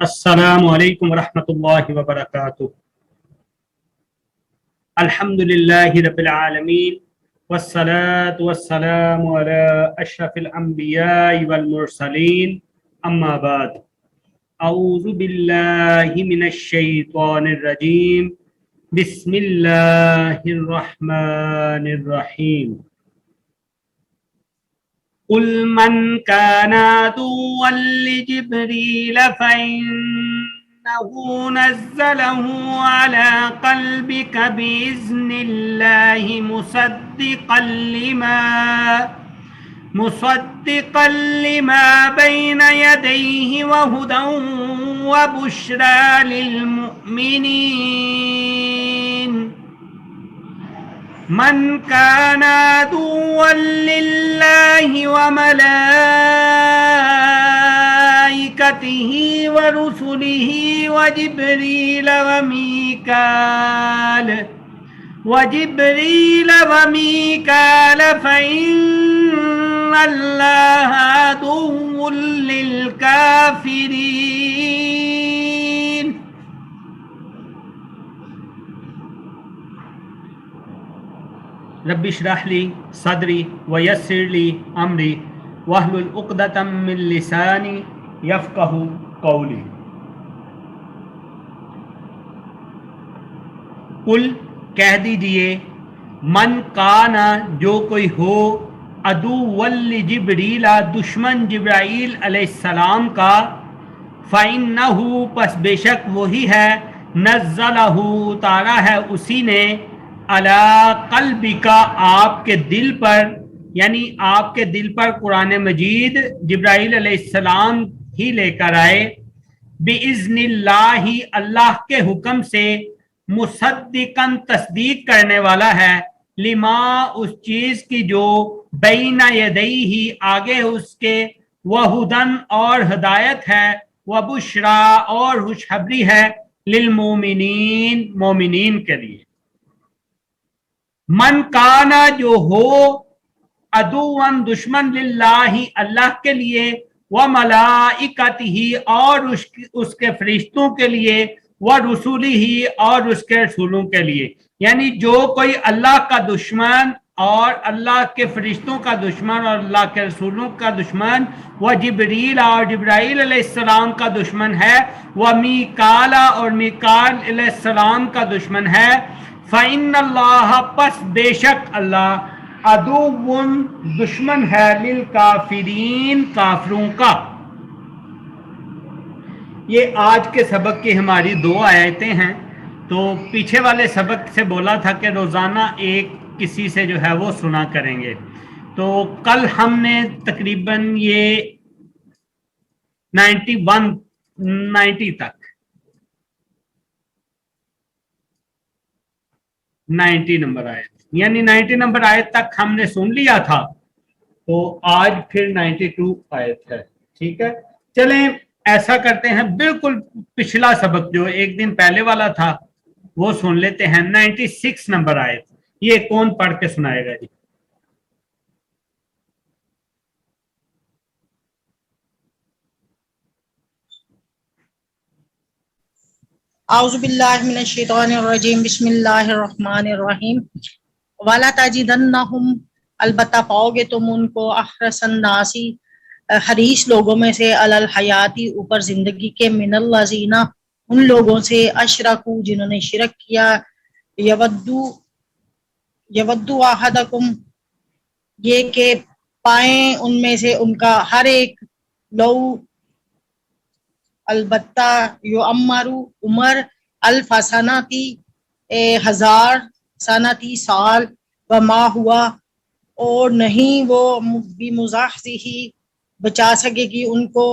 السلام علیکم ورحمۃ اللہ وبرکاتہ۔ الحمد للہ رب العالمین والصلاة والسلام علی اشرف الانبیاء والمرسلین، اما بعد، اعوذ باللہ من الشیطان الرجیم، بسم اللہ الرحمن الرحیم۔ قل من كان عدوا لجبريل فإنه نزله على قلبك بإذن الله مصدقا لما بين يديه وهدى وبشرى للمؤمنين۔ من كان عدوا لله وملائكته ورسله وجبريل وميكال فإن الله عدو للكافرين۔ رب اشرح لی صدری ویسر لی امری واحلل عقدۃ من لسانی یفقہوا قولی۔ قل کہہ دیجئے، من کانا جو کوئی ہو، عدو لجبریل دشمن جبرائیل علیہ السلام کا، فإنہ پس بے شک وہی ہے، نزلہ اتارا ہے اسی نے، علی قلبک آپ کے دل پر، یعنی آپ کے دل پر قرآن مجید جبرائیل علیہ السلام ہی لے کر آئے، بِإِذْنِ اللہ اللہ کے حکم سے، مصدقاً تصدیق کرنے والا ہے، لما اس چیز کی جو بین یدیہ آگے اس کے، وہدن اور ہدایت ہے، وبشرا اور خوشخبری ہے، للمومنین مومنین کے لیے۔ من کانا جو ہو، عدوً دشمن، للہ اللہ کے لیے، وملائکتہ اور اس کے فرشتوں کے لیے، ورسولہ اور اس کے رسولوں کے لیے، یعنی جو کوئی اللہ کا دشمن اور اللہ کے فرشتوں کا دشمن اور اللہ کے رسولوں کا دشمن، وجبریل اور جبرائیل علیہ السلام کا دشمن ہے، ومیکال اور میکال علیہ السلام کا دشمن ہے، فإن اللہ پس بے شک اللہ، عدو دشمن ہے، للکافرین کافروں کا۔ یہ آج کے سبق کی ہماری 2 آیتیں ہیں۔ تو پیچھے والے سبق سے بولا تھا کہ روزانہ ایک کسی سے جو ہے وہ سنا کریں گے، تو کل ہم نے تقریباً یہ 90 تک 90 نمبر آیت، یعنی 90 نمبر آیت تک ہم نے سن لیا تھا، تو آج پھر 92 آیت ہے۔ ٹھیک ہے، چلیں ایسا کرتے ہیں، بالکل پچھلا سبق جو ایک دن پہلے والا تھا وہ سن لیتے ہیں۔ 96 نمبر آیت، یہ کون پڑھ کے سنائے گا جی؟ اعوذ باللہ من الشیطان الرجیم، بسم اللہ الرحمن الرحیم۔ وَلَا تَجِدَنَّهُمْ البتہ پاؤ گے تم ان کو، احرص الناس حریص لوگوں میں سے، علی الحیاتی اوپر زندگی کے، من الذین ان لوگوں سے، اشرکوا جنہوں نے شرک کیا، یودو احدکم یہ کہ پائیں ان میں سے ان کا ہر ایک، لو البتہ، یعمرو عمر، الف سنتی 1000 سنتی سال، وما ہوا اور نہیں وہ، بمزحزحہ بچا سکے گی ان کو،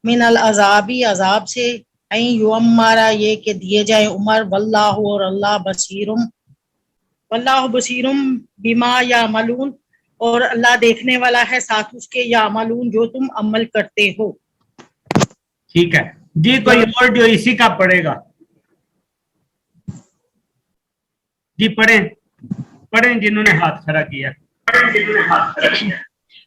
من العذابی عذاب سے، این یعمر یہ کہ دیے جائیں عمر، واللہ اور اللہ بصیرم بما یعملون اور اللہ دیکھنے والا ہے ساتھ اس کے، یعملون جو تم عمل کرتے ہو۔ ٹھیک ہے جی، کوئی اور جو اسی کا پڑھے گا جی؟ پڑھیں جنہوں نے ہاتھ کھڑا کیا۔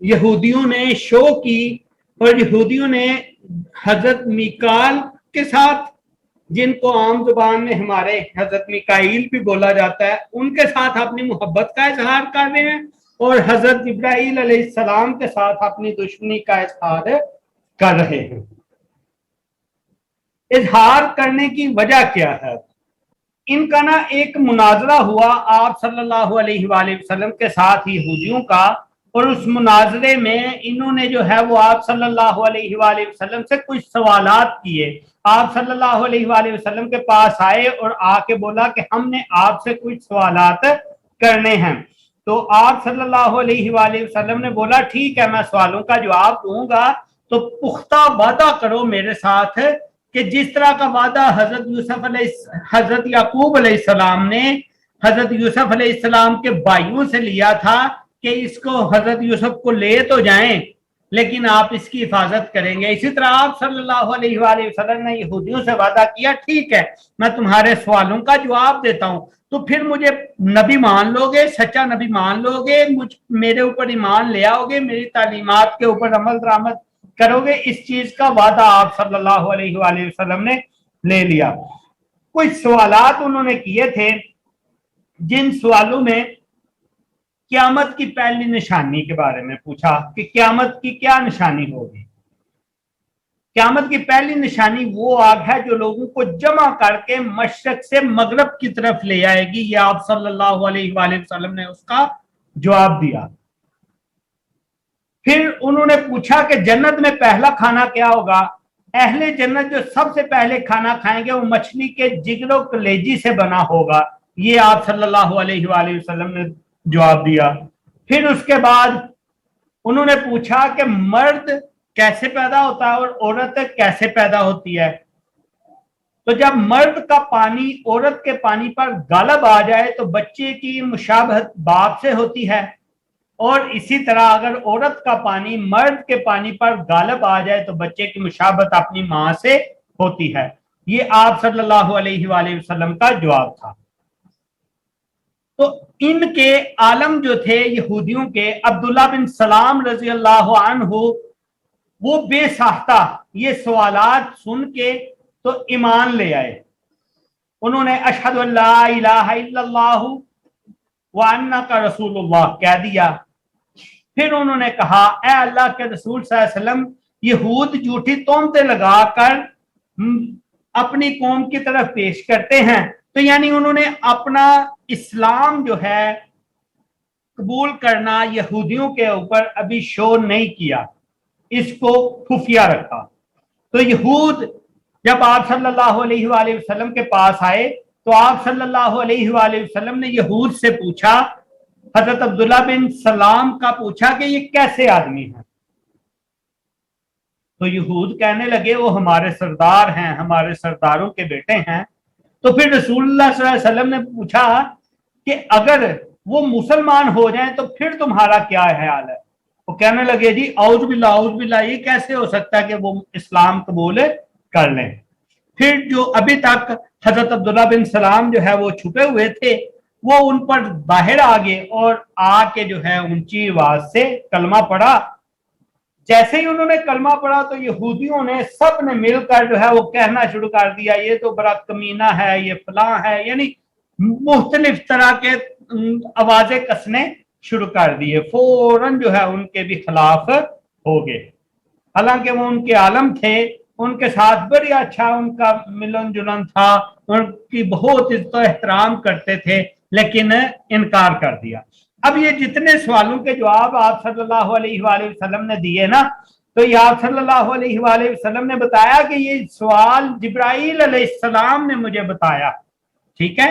یہودیوں نے شو کی اور یہودیوں نے حضرت میکال کے ساتھ، جن کو عام زبان میں ہمارے حضرت میکائیل بھی بولا جاتا ہے، ان کے ساتھ اپنی محبت کا اظہار کر رہے ہیں، اور حضرت جبرائیل علیہ السلام کے ساتھ اپنی دشمنی کا اظہار کر رہے ہیں۔ اظہار کرنے کی وجہ کیا ہے؟ ان کا نا ایک مناظرہ ہوا آپ صلی اللہ علیہ وآلہ وسلم کے ساتھ یہودیوں کا، اور اس مناظرے میں انہوں نے جو ہے وہ آپ صلی اللہ علیہ وآلہ وسلم سے کچھ سوالات کیے۔ آپ صلی اللہ علیہ وآلہ وسلم کے پاس آئے اور آ کے بولا کہ ہم نے آپ سے کچھ سوالات کرنے ہیں۔ تو آپ صلی اللہ علیہ وآلہ وسلم نے بولا ٹھیک ہے، میں سوالوں کا جواب دوں گا، تو پختہ وعدہ کرو میرے ساتھ کہ جس طرح کا وعدہ حضرت یعقوب علیہ السلام نے حضرت یوسف علیہ السلام کے بھائیوں سے لیا تھا کہ اس کو حضرت یوسف کو لے تو جائیں لیکن آپ اس کی حفاظت کریں گے، اسی طرح آپ صلی اللہ علیہ وآلہ وسلم نے یہودیوں سے وعدہ کیا ٹھیک ہے میں تمہارے سوالوں کا جواب دیتا ہوں، تو پھر مجھے نبی مان لو گے، سچا نبی مان لو گے، میرے اوپر ایمان لے آؤ گے، میری تعلیمات کے اوپر عمل درآمد کرو گے۔ اس چیز کا وعدہ آپ صلی اللہ علیہ وآلہ وسلم نے لے لیا۔ کچھ سوالات انہوں نے کیے تھے، جن سوالوں میں قیامت کی پہلی نشانی کے بارے میں پوچھا کہ قیامت کی کیا نشانی ہوگی۔ قیامت کی پہلی نشانی وہ آگ ہے جو لوگوں کو جمع کر کے مشرق سے مغرب کی طرف لے آئے گی، یہ آپ صلی اللہ علیہ وآلہ وسلم نے اس کا جواب دیا۔ پھر انہوں نے پوچھا کہ جنت میں پہلا کھانا کیا ہوگا۔ اہل جنت جو سب سے پہلے کھانا کھائیں گے وہ مچھلی کے جگر و کلیجی سے بنا ہوگا، یہ آپ صلی اللہ علیہ وآلہ وسلم نے جواب دیا۔ پھر اس کے بعد انہوں نے پوچھا کہ مرد کیسے پیدا ہوتا ہے اور عورت کیسے پیدا ہوتی ہے۔ تو جب مرد کا پانی عورت کے پانی پر غالب آ جائے تو بچے کی مشابہت باپ سے ہوتی ہے، اور اسی طرح اگر عورت کا پانی مرد کے پانی پر غالب آ جائے تو بچے کی مشابہت اپنی ماں سے ہوتی ہے۔ یہ آپ صلی اللہ علیہ وآلہ وسلم کا جواب تھا۔ تو ان کے عالم جو تھے یہودیوں کے، عبداللہ بن سلام رضی اللہ عنہ، وہ بے ساختہ یہ سوالات سن کے تو ایمان لے آئے۔ انہوں نے اشہد ان لا الہ الا اللہ وانک رسول اللہ کہہ دیا۔ پھر انہوں نے کہا اے اللہ کے رسول صلی اللہ علیہ وسلم، یہود جھوٹی تہمتیں لگا کر اپنی قوم کی طرف پیش کرتے ہیں، تو یعنی انہوں نے اپنا اسلام جو ہے قبول کرنا یہودیوں کے اوپر ابھی شو نہیں کیا، اس کو خفیہ رکھا۔ تو یہود جب آپ صلی اللہ علیہ وآلہ وسلم کے پاس آئے تو آپ صلی اللہ علیہ وآلہ وسلم نے یہود سے پوچھا، حضرت عبداللہ بن سلام کا پوچھا کہ یہ کیسے آدمی ہیں؟ تو یہود کہنے لگے وہ ہمارے سردار ہیں، ہمارے سرداروں کے بیٹے ہیں۔ تو پھر رسول اللہ صلی اللہ علیہ وسلم نے پوچھا کہ اگر وہ مسلمان ہو جائیں تو پھر تمہارا کیا خیال ہے؟ وہ کہنے لگے جی اعوذ باللہ اعوذ باللہ، یہ کیسے ہو سکتا ہے کہ وہ اسلام قبول کر لیں۔ پھر جو ابھی تک حضرت عبداللہ بن سلام جو ہے وہ چھپے ہوئے تھے، وہ ان پر باہر آ گئے اور آ کے جو ہے اونچی آواز سے کلمہ پڑھا۔ جیسے ہی انہوں نے کلمہ پڑھا تو یہودیوں نے سب نے مل کر جو ہے وہ کہنا شروع کر دیا یہ تو بڑا کمینہ ہے، یہ فلاں ہے، یعنی مختلف طرح کے آوازیں کسنے شروع کر دیے، فوراً جو ہے ان کے بھی خلاف ہو گئے۔ حالانکہ وہ ان کے عالم تھے، ان کے ساتھ بڑی اچھا ان کا ملن جلن تھا، ان کی بہت عزت و احترام کرتے تھے، لیکن انکار کر دیا۔ اب یہ جتنے سوالوں کے جواب آپ صلی اللہ علیہ وآلہ وسلم نے دیے نا، تو یہ آپ صلی اللہ علیہ وآلہ وسلم نے بتایا کہ یہ سوال جبرائیل علیہ السلام نے مجھے بتایا، ٹھیک ہے؟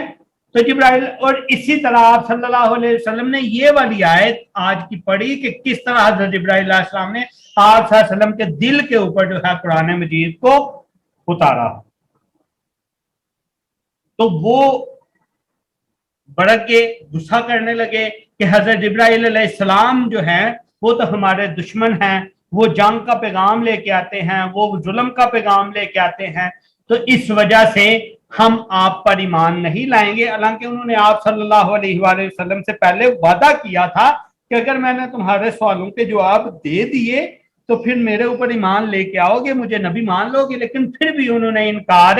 تو جبرائیل، اور اسی طرح آپ صلی اللہ علیہ وسلم نے یہ والی آیت آج کی پڑھی کہ کس طرح حضرت جبرائیل علیہ السلام نے آپ صلی اللہ علیہ وسلم کے دل کے اوپر جو ہے قرآن مجید کو اتارا۔ تو وہ بڑک کے غصہ کرنے لگے کہ حضرت جبرائیل علیہ السلام جو ہیں وہ تو ہمارے دشمن ہیں، وہ جنگ کا پیغام لے کے آتے ہیں، وہ ظلم کا پیغام لے کے آتے ہیں، تو اس وجہ سے ہم آپ پر ایمان نہیں لائیں گے۔ حالانکہ انہوں نے آپ صلی اللہ علیہ وآلہ وسلم سے پہلے وعدہ کیا تھا کہ اگر میں نے تمہارے سوالوں کے جواب دے دیے تو پھر میرے اوپر ایمان لے کے آؤ گے, مجھے نبی مان لو گے. لیکن پھر بھی انہوں نے انکار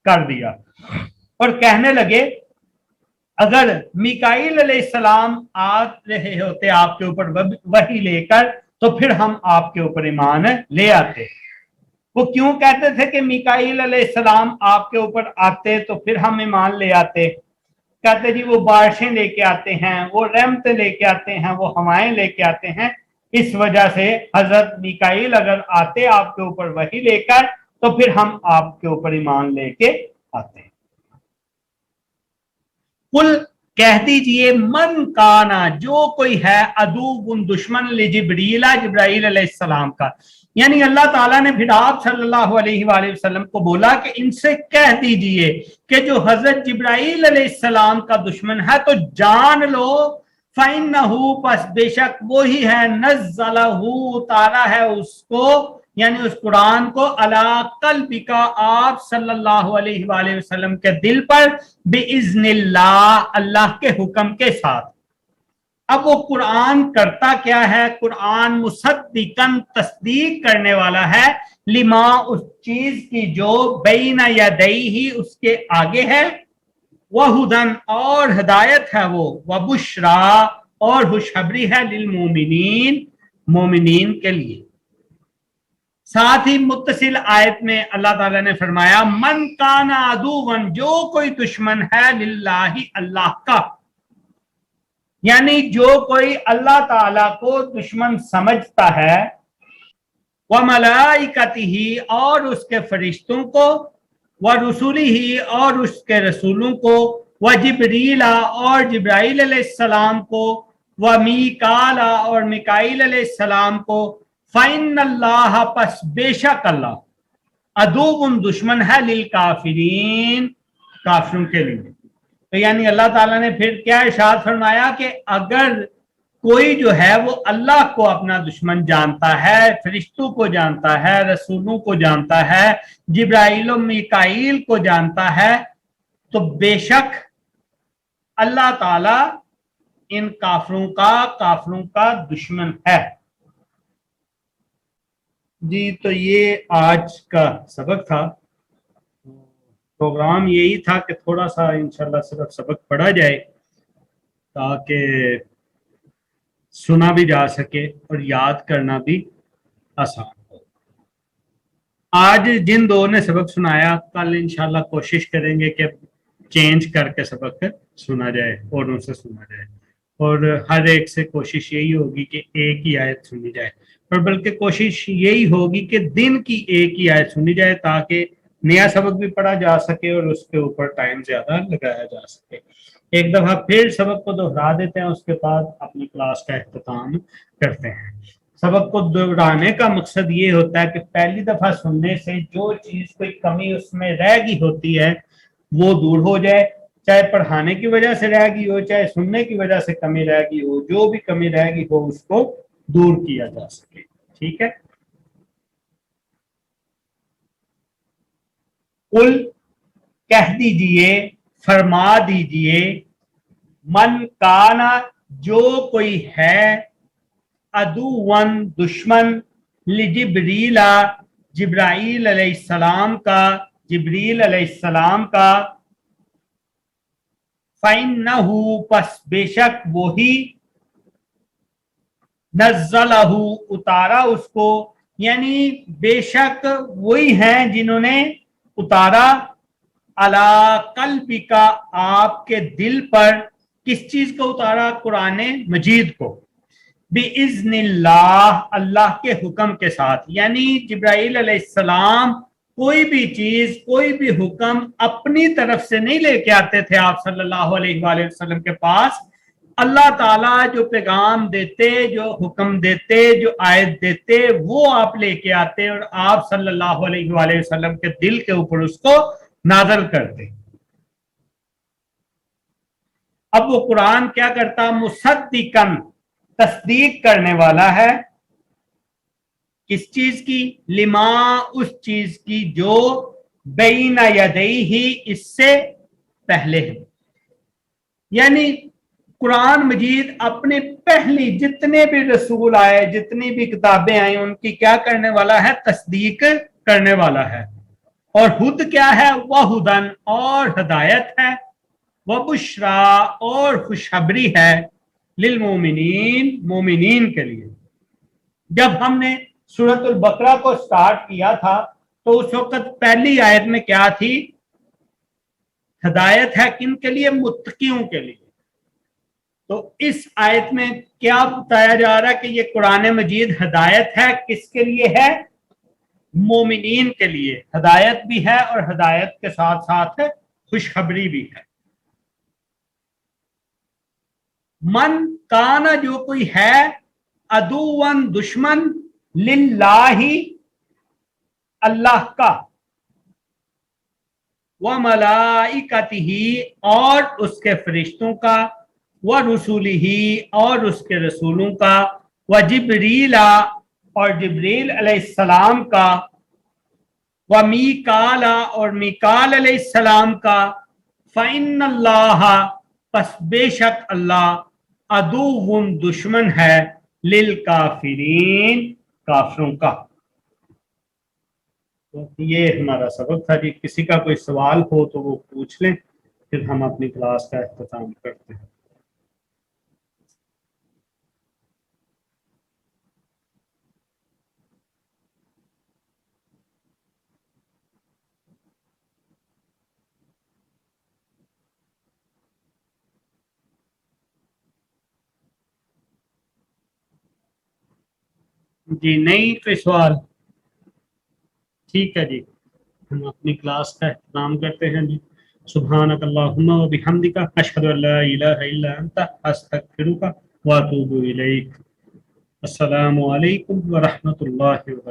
کر دیا اور کہنے لگے اگر میکائیل علیہ السلام آ رہے ہوتے آپ کے اوپر وحی لے کر تو پھر ہم آپ کے اوپر ایمان لے آتے. وہ کیوں کہتے تھے کہ میکائیل علیہ السلام آپ کے اوپر آتے تو پھر ہم ایمان لے آتے؟ کہتے جی وہ بارشیں لے کے آتے ہیں, وہ رحمتیں لے کے آتے ہیں, وہ ہوائیں لے کے آتے ہیں, اس وجہ سے حضرت میکائیل اگر آتے آپ کے اوپر وحی لے کر تو پھر ہم آپ کے اوپر ایمان لے کے آتے. قل کہہ دیجئے من کانا جو کوئی ہے عدو دشمن لجبریل جبرائیل علیہ السلام کا, یعنی اللہ تعالیٰ نے پھر آپ صلی اللہ علیہ وآلہ وسلم کو بولا کہ ان سے کہہ دیجئے کہ جو حضرت جبرائیل علیہ السلام کا دشمن ہے تو جان لو فَإِنَّهُ پس بے شک وہی ہے نزلہ اتارا ہے اس کو, یعنی اس قرآن کو علی قلبک آپ صلی اللہ علیہ وآلہ وسلم کے دل پر بِإِذْنِ اللہ اللہ کے حکم کے ساتھ. اب وہ قرآن کرتا کیا ہے؟ قرآن مصدقاً تصدیق کرنے والا ہے لما اس چیز کی جو بین یدیہ اس کے آگے ہے, وہدن اور ہدایت ہے وہ, وبشرا اور خوشخبری ہے للمومنین مومنین کے لیے. ساتھ ہی متصل آیت میں اللہ تعالیٰ نے فرمایا من کان عدوًا جو کوئی دشمن ہے للہ اللہ کا, یعنی جو کوئی اللہ تعالیٰ کو دشمن سمجھتا ہے, وَمَلَائِكَتِهِ اور اس کے فرشتوں کو, وَرُسُلِهِ اور اس کے رسولوں کو, وَجِبْرِيلَ اور جبرائیل علیہ السلام کو, وَمِيكَالَ اور میکائیل علیہ السلام کو, فَإِنَّ اللَّهَ پس بے شک اللہ عدوٌ دشمن ہے للکافرین کافروں کے لیے. تو یعنی اللہ تعالیٰ نے پھر کیا ارشاد فرمایا کہ اگر کوئی جو ہے وہ اللہ کو اپنا دشمن جانتا ہے, فرشتوں کو جانتا ہے, رسولوں کو جانتا ہے, جبرائیل و میکائیل کو جانتا ہے, تو بے شک اللہ تعالیٰ ان کافروں کا دشمن ہے. جی تو یہ آج کا سبق تھا. پروگرام یہی تھا کہ تھوڑا سا انشاءاللہ صرف سبق پڑھا جائے تاکہ سنا بھی جا سکے اور یاد کرنا بھی آسان ہو. آج جن دو نے سبق سنایا کل انشاءاللہ کوشش کریں گے کہ چینج کر کے سبق سنا جائے اور ان سے سنا جائے, اور ہر ایک سے کوشش یہی ہوگی کہ ایک ہی آیت سنی جائے, اور بلکہ کوشش یہی ہوگی کہ دن کی ایک ہی آیت سنی جائے تاکہ نیا سبق بھی پڑھا جا سکے اور اس کے اوپر ٹائم زیادہ لگایا جا سکے. ایک دفعہ پھر سبق کو دہرا دیتے ہیں, اس کے بعد اپنی کلاس کا اختتام کرتے ہیں. سبق کو دہرانے کا مقصد یہ ہوتا ہے کہ پہلی دفعہ سننے سے جو چیز کوئی کمی اس میں رہ گئی ہوتی ہے وہ دور ہو جائے, چاہے پڑھانے کی وجہ سے رہ گئی ہو, چاہے سننے کی وجہ سے کمی رہ گئی ہو, جو بھی کمی رہ گئی ہو اس کو دور کیا جا سکے. ٹھیک ہے. قل کہہ دیجئے, فرما دیجئے, من کانا جو کوئی ہے, عدوً دشمن, لجبریل جبرائیل علیہ السلام کا, جبریل علیہ السلام کا, فَإِنَّهُ پس بے شک وہی, نزلہ اتارا اس کو, یعنی بے شک وہی ہیں جنہوں نے اتارا, علی قلبک آپ کے دل پر. کس چیز کو اتارا؟ قرآن مجید کو. بِإِذْنِ اللہ اللہ کے حکم کے ساتھ, یعنی جبرائیل علیہ السلام کوئی بھی چیز کوئی بھی حکم اپنی طرف سے نہیں لے کے آتے تھے آپ صلی اللہ علیہ وآلہ وسلم کے پاس. اللہ تعالیٰ جو پیغام دیتے, جو حکم دیتے, جو آیت دیتے وہ آپ لے کے آتے اور آپ صلی اللہ علیہ وآلہ وسلم کے دل کے اوپر اس کو نازل کرتے. اب وہ قرآن کیا کرتا؟ مصدقاً تصدیق کرنے والا ہے. کس چیز کی؟ لما اس چیز کی جو بین یدیہ اس سے پہلے ہے. یعنی قرآن مجید اپنے پہلی جتنے بھی رسول آئے، جتنی بھی کتابیں آئیں، ان کی کیا کرنے والا ہے؟ تصدیق کرنے والا ہے۔ اور ہد کیا ہے؟ وہدن، اور ہدایت ہے، وبشرا، اور خوشخبری ہے، للمومنین، مومنین کے لیے۔ جب ہم نے سورۃ البقرہ کو سٹارٹ کیا تھا تو اس وقت پہلی آیت میں کیا تھی؟ ہدایت ہے کن کے لیے؟ متقیوں کے لیے۔ تو اس آیت میں کیا بتایا جا رہا ہے کہ یہ قرآن مجید ہدایت ہے، کس کے لیے ہے؟ مومنین کے لیے ہدایت بھی ہے، اور ہدایت کے ساتھ ساتھ خوشخبری بھی ہے۔ من کانا، جو کوئی ہے، عدوً، دشمن، للہ، اللہ کا، وملائکتہ، اور اس کے فرشتوں کا، ورسولہ، اور اس کے رسولوں کا، وجبریل، اور جبریل علیہ السلام کا، ومیکال، اور میکال علیہ السلام کا، فإن اللہ، پس بے شک اللہ، عدو، دشمن ہے، للکافرین، کافروں کا۔ تو یہ ہمارا سبق تھا جی۔ کسی کا کوئی سوال ہو تو وہ پوچھ لیں، پھر ہم اپنی کلاس کا اختتام کرتے ہیں۔ جی نہیں کوئی سوال؟ ٹھیک ہے جی، ہم اپنی کلاس کا اختتام کرتے ہیں جی۔ سبحانک اللہم و بحمدک، اشہد ان لا الہ الا انت، استغفرک و اتوب الیک۔ السلام علیکم ورحمۃ اللہ وبرکاتہ۔